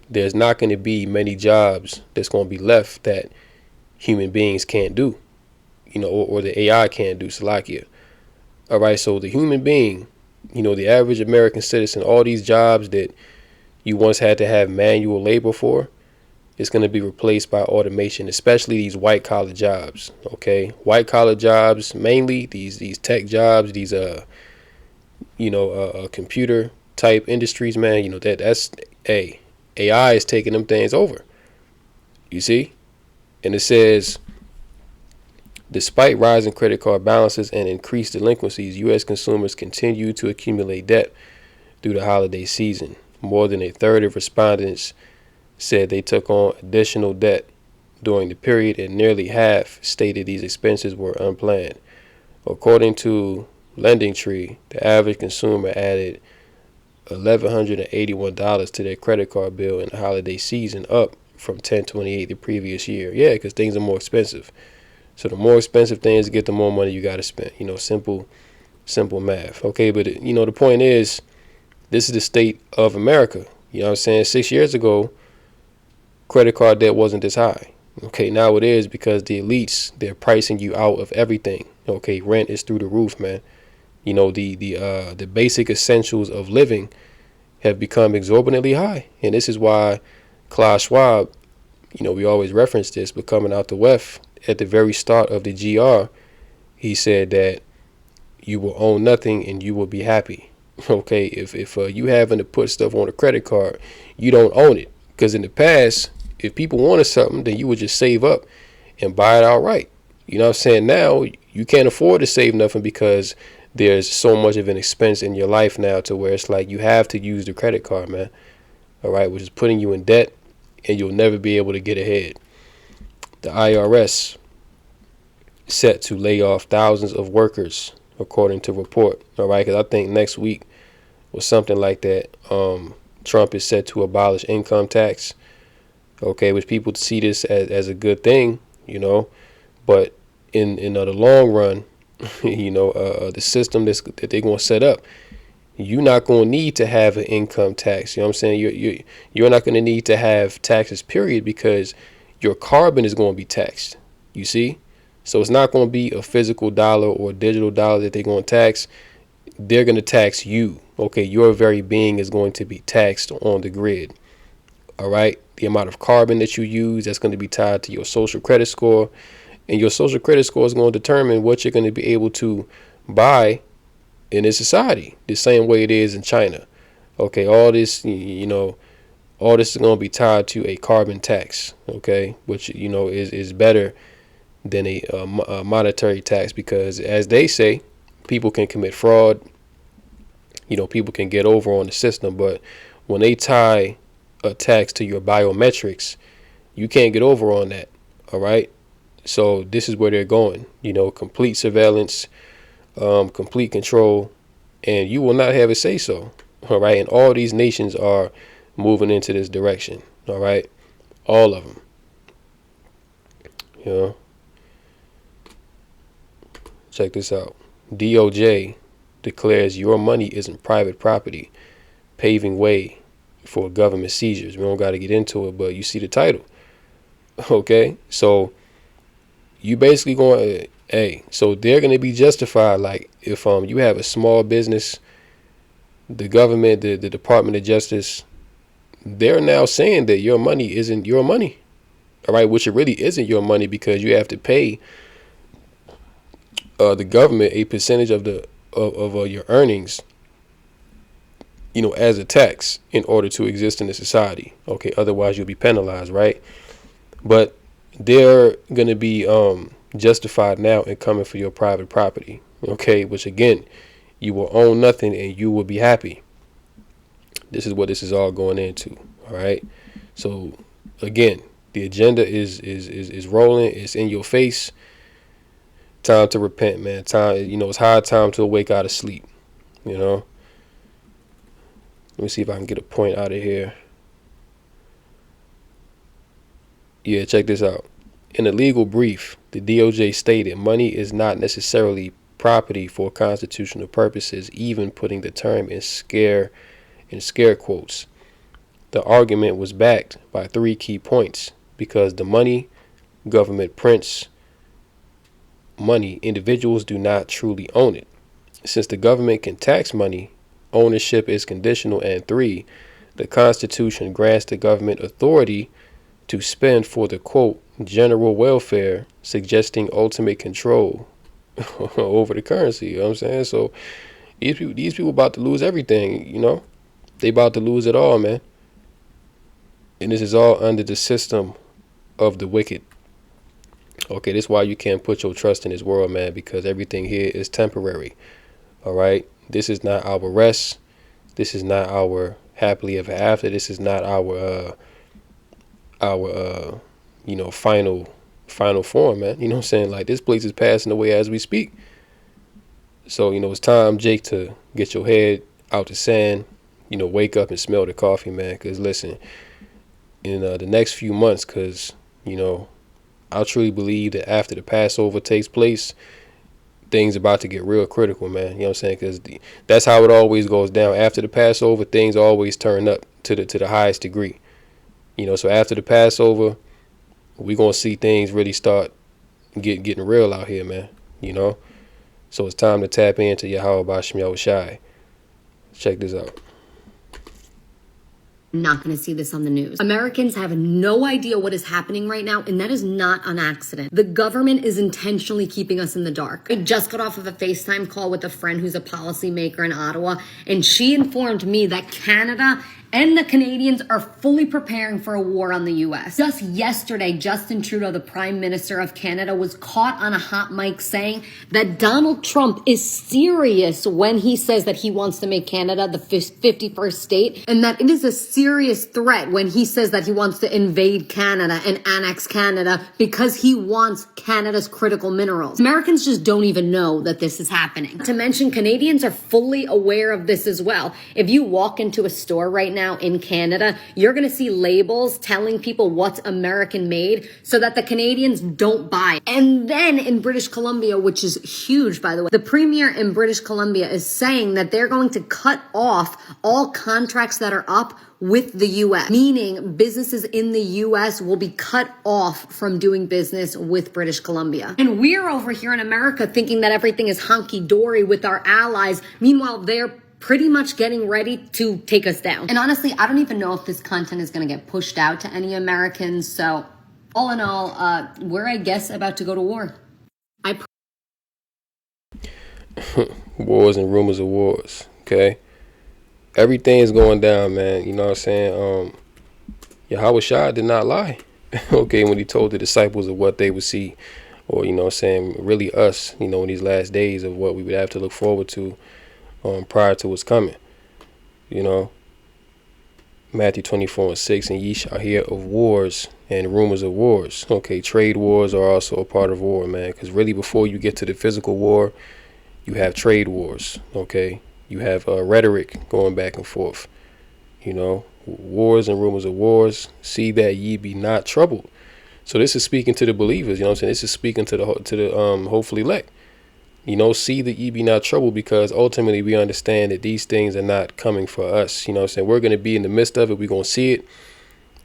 there's not going to be many jobs that's going to be left that human beings can't do, or the AI can't do. Salakia. All right. So the human being, the average American citizen, all these jobs that you once had to have manual labor for, it's going to be replaced by automation, especially these white collar jobs. OK, white collar jobs, mainly these tech jobs, these computer type industries, man. That's AI is taking them things over. You see, and it says, despite rising credit card balances and increased delinquencies, U.S. consumers continue to accumulate debt through the holiday season. More than a third of respondents said they took on additional debt during the period, and nearly half stated these expenses were unplanned. According to LendingTree, the average consumer added $1,181 to their credit card bill in the holiday season, up from $1,028 the previous year. Yeah, because things are more expensive. So the more expensive things get, the more money you got to spend. Simple math. Okay, but the point is, this is the state of America. You know what I'm saying? 6 years ago, credit card debt wasn't this high. Okay, now it is, because the elites, they're pricing you out of everything. Okay, rent is through the roof, man. The basic essentials of living have become exorbitantly high. And this is why Klaus Schwab, we always reference this, but coming out the WEF at the very start of the GR, he said that you will own nothing and you will be happy. Okay, if you having to put stuff on a credit card, you don't own it. Because in the past, if people wanted something, then you would just save up and buy it outright. You know what I'm saying? Now, you can't afford to save nothing because there's so much of an expense in your life now to where it's like you have to use the credit card, man. All right, which is putting you in debt, and you'll never be able to get ahead. The IRS set to lay off thousands of workers, according to report. All right, because I think next week or something like that, Trump is set to abolish income tax. Okay, which people see this as a good thing, you know, but in the long run, you know, the system that they're going to set up, you're not going to need to have an income tax. You know what I'm saying? You're not going to need to have taxes, period, because your carbon is going to be taxed. You see? So it's not going to be a physical dollar or a digital dollar that they're going to tax. They're going to tax you. Okay, your very being is going to be taxed on the grid. All right? The amount of carbon that you use, that's going to be tied to your social credit score. And your social credit score is going to determine what you're going to be able to buy in this society, the same way it is in China. Okay, all this, you know, all this is going to be tied to a carbon tax, okay, which, you know, is better than a monetary tax, because as they say, people can commit fraud, you know, people can get over on the system, but when they tie a tax to your biometrics, you can't get over on that. All right. So this is where they're going, you know, complete surveillance, complete control, and you will not have a say so. All right. And all these nations are moving into this direction. All right. All of them. You know, check this out. DOJ declares your money isn't private property, paving way for government seizures. We don't got to get into it, but you see the title. Okay. So you basically going, so they're going to be justified. Like if you have a small business, the government, the Department of Justice, they're now saying that your money isn't your money. All right, which it really isn't your money, because you have to pay the government a percentage of your earnings, you know, as a tax in order to exist in the society. Okay, otherwise you'll be penalized, right? But they're going to be justified now in coming for your private property. Okay, which again, you will own nothing and you will be happy. This is what this is all going into. All right. So again, the agenda is rolling. It's in your face. Time to repent, man. Time, you know, it's high time to awake out of sleep. You know. Let me see if I can get a point out of here. Yeah, check this out. In a legal brief, the DOJ stated money is not necessarily property for constitutional purposes, even putting the term in scare quotes. The argument was backed by 3 key points: because the money government prints money, individuals do not truly own it. Since the government can tax money, ownership is conditional. And 3, the Constitution grants the government authority to spend for the, quote, general welfare, suggesting ultimate control over the currency. You know what I'm saying? So these people about to lose everything, you know? They about to lose it all, man. And this is all under the system of the wicked. Okay, this is why you can't put your trust in this world, man, because everything here is temporary. All right? This is not our rest. This is not our happily ever after. This is not our you know, final form, man. You know what I'm saying? Like, this place is passing away as we speak. So, you know, it's time, Jake, to get your head out the sand, you know, wake up and smell the coffee, man. Because listen, in the next few months, because, you know, I truly believe that after the Passover takes place, things about to get real critical, man. You know what I'm saying? Because that's how it always goes down. After the Passover, things always turn up to the highest degree. You know, so after the Passover, we're going to see things really start getting real out here, man. You know? So it's time to tap into Yahweh B'Shem Yahushai. Check this out. Not going to see this on the news. Americans have no idea what is happening right now, and that is not an accident. The government is intentionally keeping us in the dark. I just got off of a FaceTime call with a friend who's a policymaker in Ottawa, and she informed me that Canada And the Canadians are fully preparing for a war on the U.S. Just yesterday, Justin Trudeau, the Prime Minister of Canada, was caught on a hot mic saying that Donald Trump is serious when he says that he wants to make Canada the 51st state, and that it is a serious threat when he says that he wants to invade Canada and annex Canada because he wants Canada's critical minerals. Americans just don't even know that this is happening. To mention, Canadians are fully aware of this as well. If you walk into a store right now in Canada, you're going to see labels telling people what's American made so that the Canadians don't buy it. And then in British Columbia, which is huge, by the way, the premier in British Columbia is saying that they're going to cut off all contracts that are up with the U.S., meaning businesses in the U.S. will be cut off from doing business with British Columbia. And we're over here in America thinking that everything is hunky-dory with our allies. Meanwhile, they're pretty much getting ready to take us down. And honestly, I don't even know if this content is going to get pushed out to any Americans. So all in all, we're, I guess, about to go to war. Wars and rumors of wars, okay? Everything is going down, man. You know what I'm saying? Yahweh Shai did not lie, okay, when he told the disciples of what they would see, or, you know what I'm saying, really us, you know, in these last days of what we would have to look forward to prior to what's coming. You know, Matthew 24:6, and ye shall hear of wars and rumors of wars. Okay, trade wars are also a part of war, man, because really before you get to the physical war, you have trade wars, okay? You have rhetoric going back and forth, you know, wars and rumors of wars. See that ye be not troubled. So this is speaking to the believers, you know what I'm saying? This is speaking to the hopefully elect. You know, see that ye be not troubled, because ultimately we understand that these things are not coming for us. You know what I'm saying? We're going to be in the midst of it. We're going to see it.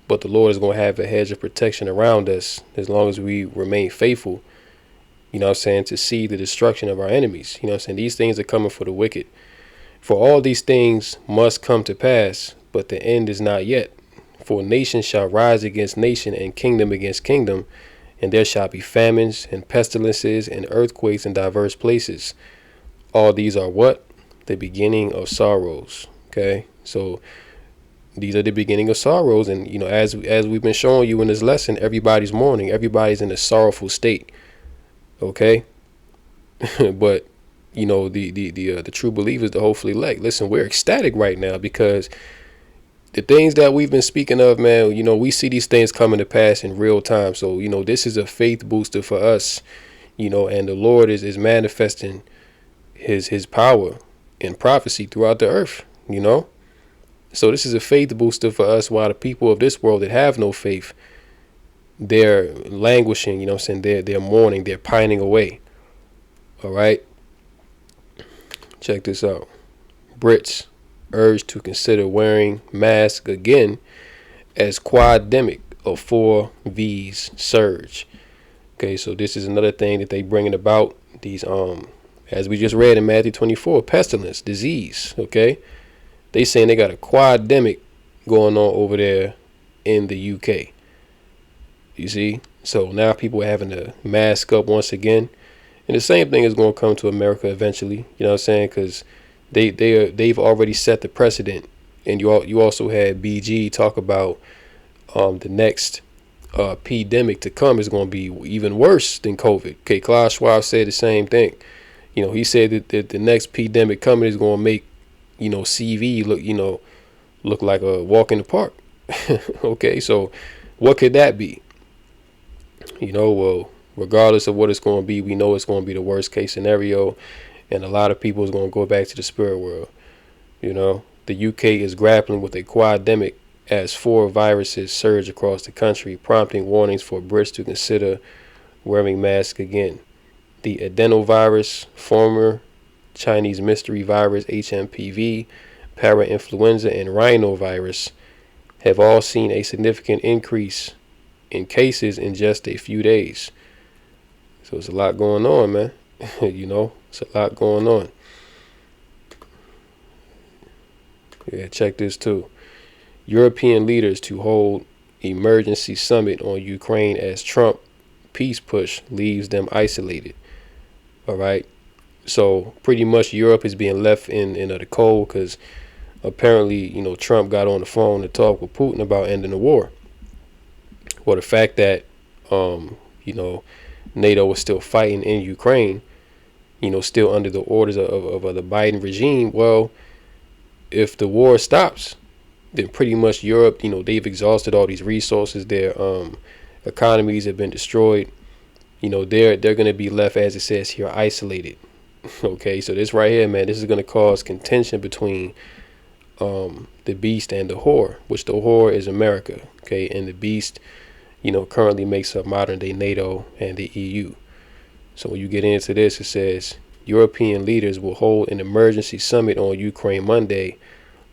But the Lord is going to have a hedge of protection around us as long as we remain faithful, you know what I'm saying, to see the destruction of our enemies. You know what I'm saying? These things are coming for the wicked. For all these things must come to pass, but the end is not yet. For nation shall rise against nation, and kingdom against kingdom. And there shall be famines and pestilences and earthquakes in diverse places. All these are what? The beginning of sorrows. Okay, so these are the beginning of sorrows. And, you know, as we've been showing you in this lesson, everybody's mourning. Everybody's in a sorrowful state. Okay, but, you know, the true believers, the hopefully elect, listen, we're ecstatic right now because the things that we've been speaking of, man, you know, we see these things coming to pass in real time. So, you know, this is a faith booster for us, you know, and the Lord is manifesting his power and prophecy throughout the earth, you know. So this is a faith booster for us, while the people of this world that have no faith, they're languishing, you know what I'm saying? They're mourning, they're pining away. All right. Check this out. Brits urged to consider wearing masks again as quademic of 4 V's surge. Okay, so this is another thing that they bringing about. These as we just read in Matthew 24, pestilence, disease. Okay, they saying they got a quademic going on over there in the UK. You see, so now people are having to mask up once again, and the same thing is going to come to America eventually. You know what I'm saying? Because they've already set the precedent. And you also had BG talk about the next pandemic to come is going to be even worse than COVID. Okay, Klaus Schwab said the same thing. You know, he said that the next pandemic coming is going to make, you know, CV look like a walk in the park. Okay, so what could that be? You know, well, regardless of what it's going to be, we know it's going to be the worst case scenario. And a lot of people is going to go back to the spirit world. You know, the UK is grappling with a quademic as 4 viruses surge across the country, prompting warnings for Brits to consider wearing masks again. The adenovirus, former Chinese mystery virus HMPV, parainfluenza, and rhinovirus have all seen a significant increase in cases in just a few days. So it's a lot going on, man. You know, it's a lot going on. Yeah, check this too. European leaders to hold emergency summit on Ukraine as Trump peace push leaves them isolated. All right. So pretty much Europe is being left in the cold because apparently, Trump got on the phone to talk with Putin about ending the war. Well, the fact that, NATO was still fighting in Ukraine, still under the orders of the Biden regime. Well, if the war stops, then pretty much Europe, they've exhausted all these resources. Their economies have been destroyed. They're going to be left, as it says here, isolated. Okay, so this right here, man, this is going to cause contention between the beast and the whore, which the whore is America. Okay, and the beast, currently makes up modern day NATO and the EU. So when you get into this, it says European leaders will hold an emergency summit on Ukraine Monday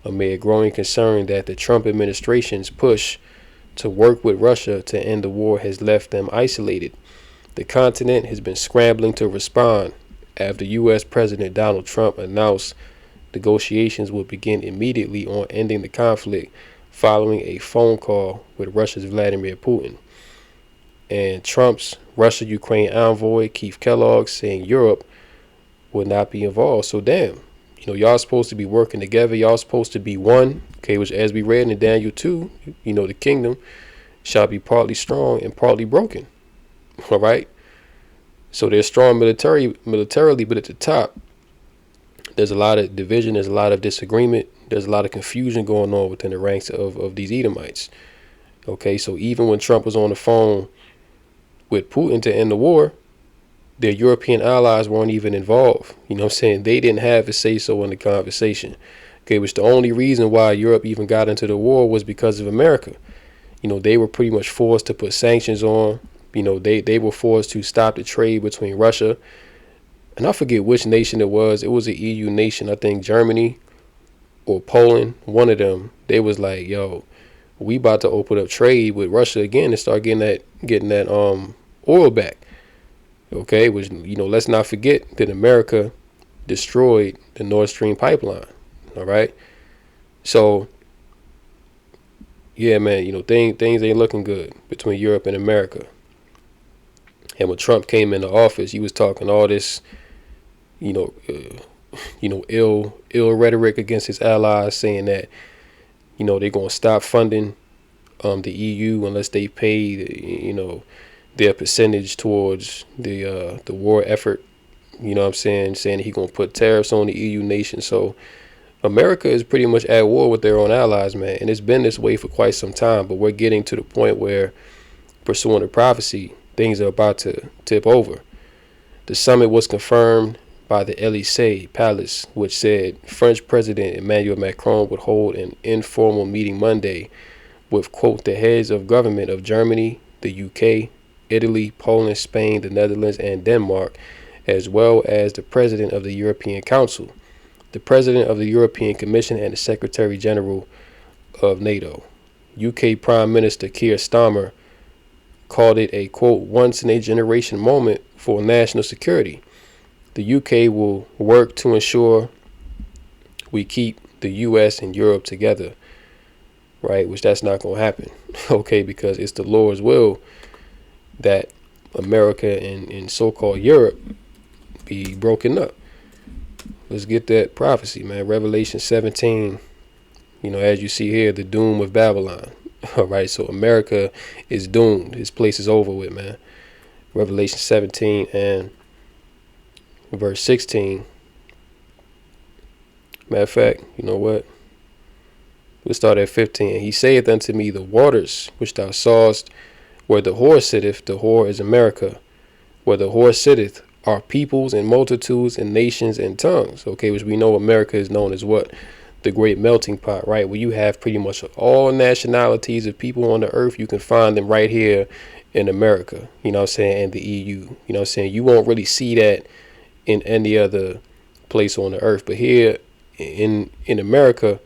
amid growing concern that the Trump administration's push to work with Russia to end the war has left them isolated. The continent has been scrambling to respond after U.S. President Donald Trump announced negotiations will begin immediately on ending the conflict following a phone call with Russia's Vladimir Putin. And Trump's Russia-Ukraine envoy, Keith Kellogg, saying Europe will not be involved. So damn, y'all supposed to be working together. Y'all supposed to be one. Okay, which as we read in Daniel 2, the kingdom shall be partly strong and partly broken. All right. So they're strong militarily, but at the top, there's a lot of division. There's a lot of disagreement. There's a lot of confusion going on within the ranks of these Edomites. Okay, so even when Trump was on the phone with Putin to end the war, their European allies weren't even involved. They didn't have a say-so in the conversation. Okay, which the only reason why Europe even got into the war was because of America. They were pretty much forced to put sanctions on. They were forced to stop the trade between Russia, and I forget which nation it was. It was an EU nation, I think Germany or Poland, one of them. They was like, yo, we about to open up trade with Russia again and start getting that oil back. Okay, which, let's not forget that America destroyed the Nord Stream pipeline. All right. So, yeah, man, things ain't looking good between Europe and America. And when Trump came into office, he was talking all this, ill rhetoric against his allies, saying that, they're going to stop funding the EU unless they pay, their percentage towards the war effort. Saying that he's going to put tariffs on the EU nation. So America is pretty much at war with their own allies, man. And it's been this way for quite some time. But we're getting to the point where, pursuing the prophecy, things are about to tip over. The summit was confirmed by the Élysée Palace, which said French President Emmanuel Macron would hold an informal meeting Monday with, quote, the heads of government of Germany, the UK, Italy, Poland, Spain, the Netherlands, and Denmark, as well as the President of the European Council, the President of the European Commission, and the Secretary General of NATO. UK Prime Minister Keir Starmer called it a, quote, once-in-a-generation moment for national security. The UK will work to ensure we keep the US and Europe together, right? Which that's not going to happen, okay, because it's the Lord's will that America and so-called Europe be broken up. Let's get that prophecy, man. Revelation 17, as you see here, the doom of Babylon. All right, so America is doomed. His place is over with, man. Revelation 17 and verse 16. Matter of fact, you know what? We'll start at 15. He saith unto me, the waters which thou sawest, where the whore sitteth, the whore is America. Where the whore sitteth are peoples and multitudes and nations and tongues. Okay, which we know America is known as what? The great melting pot, right? Where you have pretty much all nationalities of people on the earth. You can find them right here in America, and the EU. You won't really see that in any other place on the earth. But here in America,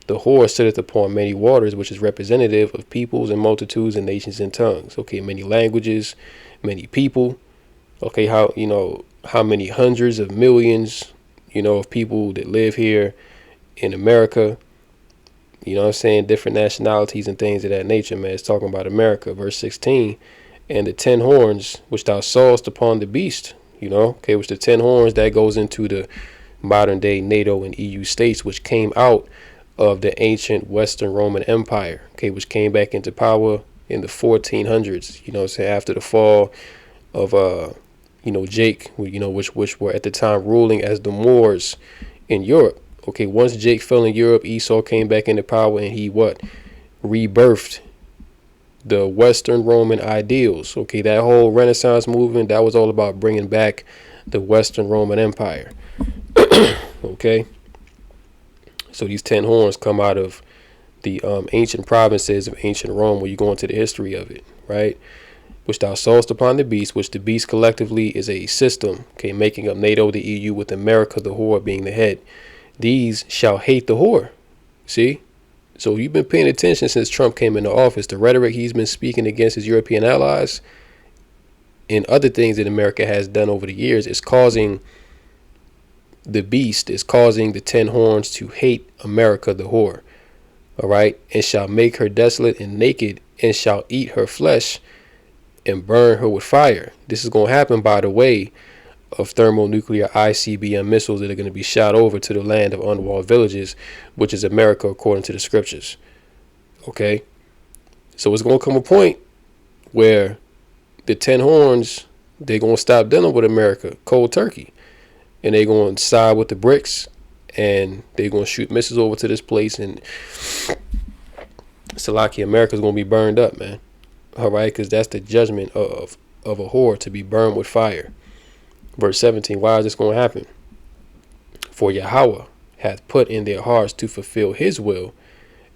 the whore sitteth upon many waters, which is representative of peoples and multitudes and nations and tongues. Okay, many languages, many people. Okay, how many hundreds of millions, of people that live here in America. Different nationalities and things of that nature, man. It's talking about America. Verse 16, and the 10 horns which thou sawest upon the beast, which the 10 horns, that goes into the modern day NATO and EU states, which came out of the ancient Western Roman Empire, okay, which came back into power in the 1400s, you know what I'm saying, after the fall of, Jake, which were at the time ruling as the Moors in Europe. Okay, once Jake fell in Europe, Esau came back into power, and he rebirthed the Western Roman ideals. Okay, that whole Renaissance movement, that was all about bringing back the Western Roman Empire. Okay, so these 10 horns come out of the ancient provinces of ancient Rome, where you go into the history of it, right? Which thou sawest upon the beast, which the beast collectively is a system, okay, making up NATO, the EU, with America, the whore, being the head. These shall hate the whore. See? So you've been paying attention since Trump came into office. The rhetoric he's been speaking against his European allies and other things that America has done over the years is causing the beast, is causing the 10 horns to hate America, the whore. All right? And shall make her desolate and naked, and shall eat her flesh and burn her with fire. This is going to happen by the way of thermonuclear ICBM missiles that are going to be shot over to the land of unwalled villages, which is America according to the scriptures. Okay? So it's going to come a point where the 10 horns, they're going to stop dealing with America cold turkey. And they're going to side with the BRICS, and they're going to shoot missiles over to this place, and Salaki, America's going to be burned up, man. All right, because that's the judgment of a whore, to be burned with fire. Verse 17, why is this going to happen? For Yahweh hath put in their hearts to fulfill his will,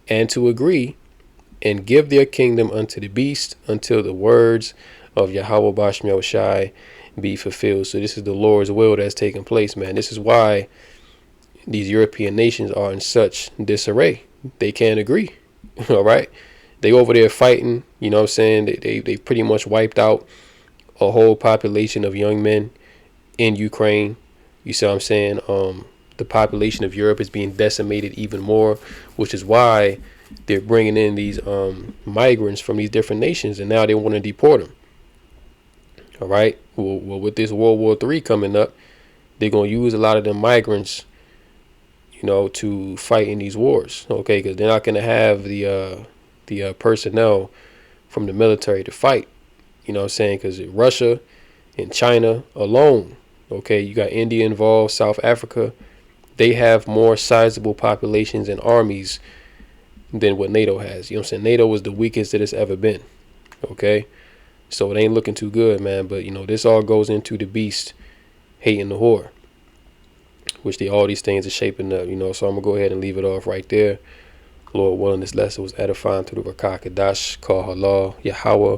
and to agree, and give their kingdom unto the beast, until the words of Yahweh Bashmiel Shai be fulfilled. So this is the Lord's will that's taking place, man. This is why these European nations are in such disarray. They can't agree. All right. They over there fighting, you know what I'm saying? They pretty much wiped out a whole population of young men in Ukraine. You see what I'm saying? The population of Europe is being decimated even more, which is why they're bringing in these migrants from these different nations, and now they want to deport them. All right. Well, with this World War III coming up, they're going to use a lot of them migrants, you know, to fight in these wars. Okay, because they're not going to have the personnel from the military to fight. You know what I'm saying? Because Russia and China alone, okay, you got India involved, South Africa, they have more sizable populations and armies than what NATO has. You know what I'm saying? NATO was the weakest that it's ever been. Okay, so it ain't looking too good, man. But, you know, this all goes into the beast hating the whore, which all these things are shaping up, you know. So I'm going to go ahead and leave it off right there. Lord willing, this lesson was edifying to the Rakah Kadash, Call Halal, Yahweh,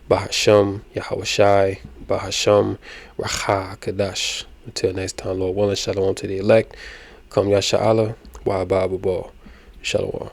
Bahasham, Yahweh Shai, Bahasham, Rakah Kadash. Until next time, Lord willing, shalom to the elect. Come Yasha'Allah, Wa Ba Shalom.